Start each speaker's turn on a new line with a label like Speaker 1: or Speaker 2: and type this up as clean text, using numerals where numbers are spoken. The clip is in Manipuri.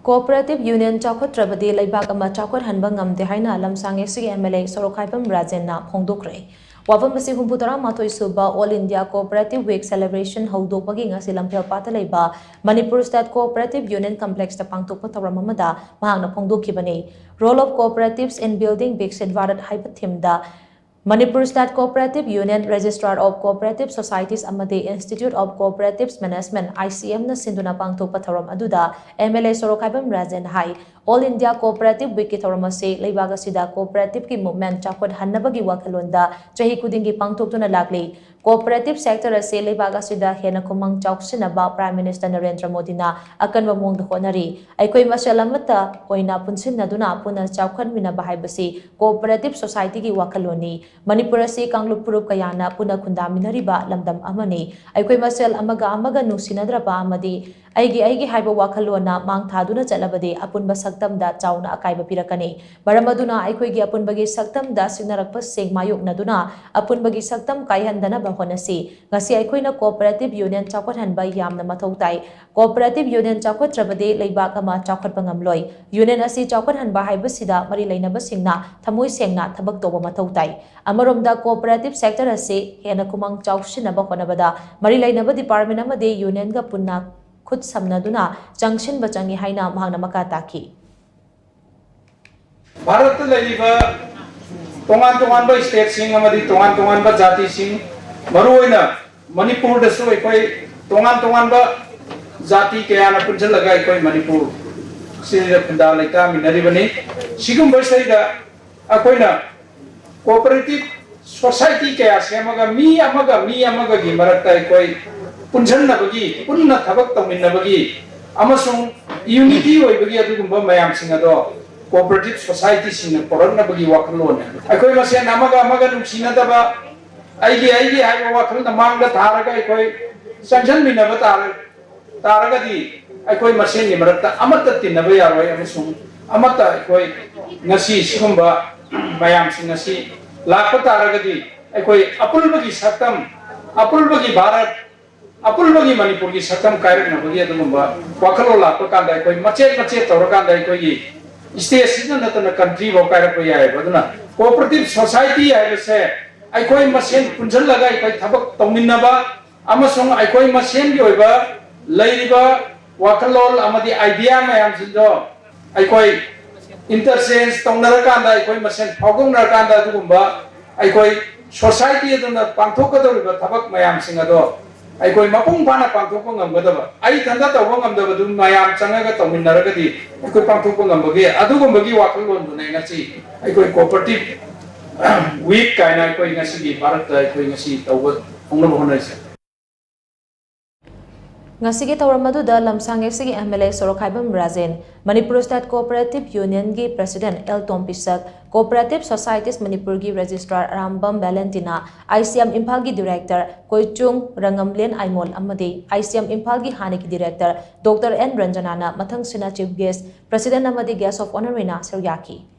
Speaker 1: Cooperative Union Chaokhattrabadi Leibak ama Chaokhat-Hanba Ngamde HAINA LAMSANG MLA Sorokhaibam Rajen na PHONGDOKKHRE Wafam basi humputara matoi suba All India Cooperative Week Celebration haudogbagi ngasi lamphel pata leiba Manipur State Cooperative Union Complex ta pangtokpa thawram amada mahangna phongdokhibani Role of Cooperatives in Building Big Varat haiba thimda Manipur State Cooperative Union Registrar of Cooperative Societies amadi Institute of Cooperatives Management ICM na sinduna pangtokpa thawram aduda MLA Sorokhaibam Rajen hai All India Cooperative Week ki thawram ase leibaga sida cooperative ki movement Chaokhat-Hanbagi wakhalonda chahi kudingi pangtoktuna lagli Cooperative sector ase leibaga sida hena khumang chauksinaba Prime Minister Narendra Modi na akanwa mongda honari aikoi masalamata oina punsinnaduna puna chaukhanminaba haibasi cooperative society ki wakhaloni Manipur ase Kanglup Purup kayana puna khundaminariba lamdam amani aikoi masel amaga nungsinnadraba amadi aigi haiba wakhalona mangthaduna chalabadi apunba saktamda chauna akaiba pirakani baramaduna aikhoigi apunbagi saktamda sinarakpa sengmayoknaduna apunbagi saktam kaihandana bahonasi ngasi aikhoina Cooperative Union Chaokhat-Hanba yamna mathau tai Cooperative Union Chaokhattrabadi Leibak ama chaokhatpa ngamloi Union asi Chaokhat-Hanba haibasida mari leinaba singna thamoi sengna thabak toba mathau tai amaromda cooperative sector ase hena kumang chauksinaba honabada mari leinaba department amade union ga punna khud samnaduna jangsin bachangi haina mahangna makata ki
Speaker 2: Bharat laiba tongan ba state sing amadi tongan ba jati sing maruina Manipur da so ekoi tongan ba jati kaya na punjal laga ekoi Manipur sira punda laika minari bani sigum ba saida akoina cooperative society kaya semaga mi amaga gi marakta ekoi punjan na bagi punna thabak tawmin na bagi amasung unity oi bagi adugumba mayam singado cooperative society sing poran na bagi waklon akoi masen amaga nungsina daba aigi haiba wakal na mangda tharaga akoi sanjan minaba taraga di akoi masen ni marakta amata tinaba yaroi amasung amata akoi ngasi sigumba mayam sing ngasi lakpa taraga di akoi apulbagi saktam apulbagi bharat apulbagi Manipur ki sakam kairek na bagi adumba wakalo lakpa kanda akoi macet tawrakanda akoi gi state sida natana country bo kairek ko yai baduna cooperative society ai se akoi masen punjal laga akoi thabak tawminnaba amasung akoi masen gi oiba leiriba wakalol amadi idea mayam sindo akoi interchange tongnarakanda akoi masen phogongnarakanda adugumba akoi society aduna pangthokadoriba thabak mayam singado aikoi mapung bana pangthokpa ngamgadaba ai thanda tawba ngamdaba dum mayam changaga tawminnaragadi aikoi pangthokpa ngambagi adugumbagi wakhalon dunai ngasi aikoi cooperative week kaina aikoi ngasi gi bharat aikoi ngasi tawba ongnaba honai
Speaker 1: ngasi gi tawramadu da lamsang sigi MLA Sorokhaibam Rajen Manipur State Cooperative Union gi President Tom Cooperative Societies Manipur gi Registrar Rambam Valentina ICM Imphal gi Director Koichung Rangamlen Aimol amadi ICM Imphal gi Hani gi Director Dr. N Ranjana na mathang sina Chief Guest President amadi Guest of Honor na Seryaki